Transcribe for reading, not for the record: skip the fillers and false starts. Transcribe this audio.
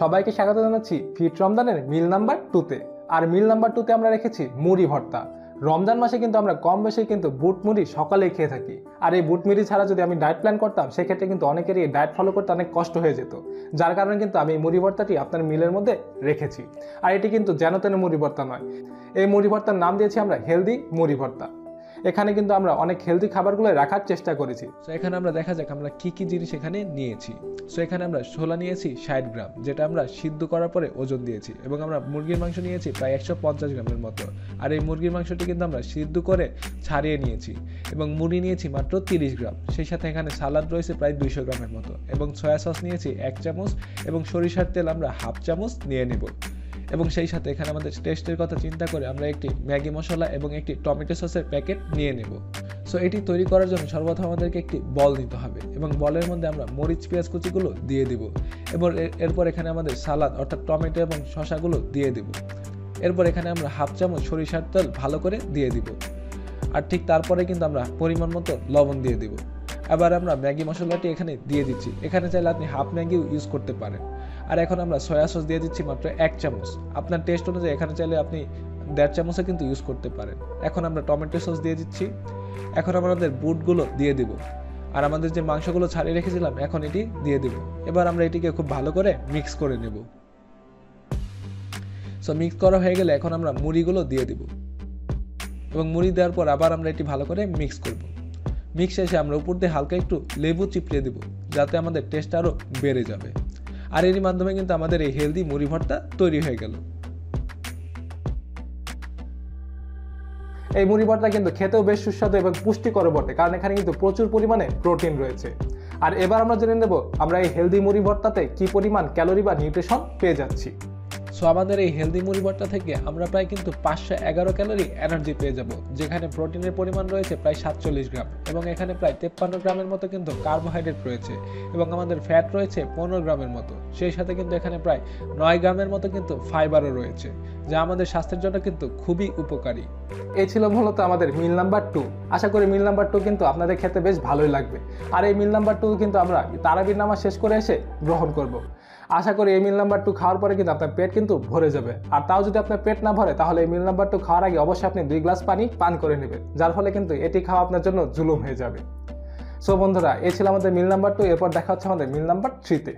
সবাইকে স্বাগত জানাচ্ছি ফিট রমজানের মিল নাম্বার 2-তে। আর মিল নাম্বার 2-তে আমরা রেখেছি মুড়ি ভর্তা। রমজান মাসে কিন্তু আমরা কম বেশি কিন্তু বুট মুড়ি সকালেই খেয়ে থাকি। আর এই বুট মুড়ি ছাড়া যদি আমি ডায়েট প্ল্যান করতাম সেক্ষেত্রে কিন্তু অনেকেরই ডায়েট ফলো করতে অনেক কষ্ট হয়ে যেত, যার কারণে কিন্তু আমি এই মুড়ি ভর্তাটি আপনার মিলের মধ্যে রেখেছি। আর এটি কিন্তু যেন তেন মুড়ি ভর্তা নয়, এই মুড়ি ভর্তার নাম দিয়েছি আমরা হেলদি মুড়ি ভর্তা। এখানে কিন্তু আমরা অনেক হেলদি খাবারগুলো রাখার চেষ্টা করেছি। সো এখানে আমরা দেখা যাক আমরা কি কি জিনিস এখানে নিয়েছি। সো এখানে আমরা ছোলা নিয়েছি 60 গ্রাম, যেটা আমরা সিদ্ধ করার পরে ওজন দিয়েছি, এবং আমরা মুরগির মাংস নিয়েছি প্রায় 150 গ্রামের মতো। আর এই মুরগির মাংসটি কিন্তু আমরা সিদ্ধ করে ছাড়িয়ে নিয়েছি, এবং মুড়ি নিয়েছি মাত্র 30 গ্রাম। সেই সাথে এখানে সালাদ রয়েছে প্রায় 200 গ্রামের মতো, এবং সয়া সস নিয়েছি 1 চামচ, এবং সরিষার তেল আমরা হাফ চামচ নিয়ে নেব। এবং সেই সাথে এখানে আমাদের টেস্টের কথা চিন্তা করে আমরা একটি ম্যাগি মশলা এবং একটি টমেটো সসের প্যাকেট নিয়ে নেব। সো এটি তৈরি করার জন্য সর্বপ্রথম আমাদেরকে একটি বল নিতে হবে, এবং বলের মধ্যে আমরা মরিচ পেঁয়াজ কুচিগুলো দিয়ে দিব, এবং এরপর এখানে আমাদের সালাদ অর্থাৎ টমেটো এবং শসাগুলো দিয়ে দিব। এরপর এখানে আমরা হাফ চামচ সরিষার তেল ভালো করে দিয়ে দিব, আর ঠিক তারপরে কিন্তু আমরা পরিমাণ মতো লবণ দিয়ে দিব। এবার আমরা ম্যাগি মশলাটি এখানে দিয়ে দিচ্ছি, এখানে চাইলে আপনি হাফ ম্যাগিও ইউজ করতে পারেন। আর এখন আমরা সয়া সস দিয়ে দিচ্ছি মাত্র 1 চামচ, আপনার টেস্ট অনুযায়ী এখানে চাইলে আপনি 1.5 চামচও কিন্তু ইউজ করতে পারেন। এখন আমরা টমেটো সস দিয়ে দিচ্ছি, এখন আমাদের বুটগুলো দিয়ে দিব, আর আমাদের যে মাংসগুলো ছাড়িয়ে রেখেছিলাম এখন এটি দিয়ে দিব। এবার আমরা এটিকে খুব ভালো করে মিক্স করে নেব। সো মিক্স করা হয়ে গেলে এখন আমরা মুড়িগুলো দিয়ে দিব, এবং মুড়ি দেওয়ার পর আবার আমরা এটি ভালো করে মিক্স করব। মিক্স শেষে আমরা উপর দিয়ে হালকা একটু লেবু চিপড়িয়ে দেব, যাতে আমাদের টেস্ট আরও বেড়ে যাবে। আর এরই মাধ্যমে কিন্তু আমাদের এই হেলদি মুড়ি ভর্তা তৈরি হয়ে গেল। এই মুড়ি ভর্তা কিন্তু খেতেও বেশ সুস্বাদু এবং পুষ্টিকর বটে, কারণ এখানে কিন্তু প্রচুর পরিমাণে প্রোটিন রয়েছে। আর এবার আমরা জেনে নেব আমরা এই হেলদি মুড়ি ভর্তাতে কি পরিমাণ ক্যালোরি বা নিউট্রিশন পেয়ে যাচ্ছি। সো আমাদের এই হেলদি মুড়ি ভর্তা থেকে আমরা প্রায় কিন্তু 511 ক্যালোরি এনার্জি পেয়ে যাব, যেখানে প্রোটিনের পরিমাণ রয়েছে প্রায় 47 গ্রাম, এবং এখানে প্রায় 53 গ্রামের মতো কিন্তু কার্বোহাইড্রেট রয়েছে, এবং আমাদের ফ্যাট রয়েছে 15 গ্রামের মতো। সেই সাথে কিন্তু এখানে প্রায় 9 গ্রামের মতো কিন্তু ফাইবারও রয়েছে, যা আমাদের স্বাস্থ্যের জন্য কিন্তু খুবই উপকারী। এই ছিল মূলত আমাদের মিল নাম্বার 2। আশা করি মিল নাম্বার 2 কিন্তু আপনাদের খেতে বেশ ভালোই লাগবে। আর এই মিল নাম্বার 2 কিন্তু আমরা তারাবির নামাজ শেষ করে এসে গ্রহণ করব। আশা করি এই মিল নাম্বার 2 খাওয়ার পরে কিন্তু আপনার পেট কিন্তু ভরে যাবে। আর তাও যদি আপনার পেট না ভরে, তাহলে এই মিল নাম্বার 2 খাওয়ার আগে অবশ্যই আপনি 2 গ্লাস পানি পান করে নেবেন, যার ফলে কিন্তু এটি খাওয়া আপনার জন্য জুলুম হয়ে যাবে। সো বন্ধুরা, এই ছিল আমাদের মিল নাম্বার 2। এরপর দেখা হচ্ছে আমাদের মিল নাম্বার 3-তে।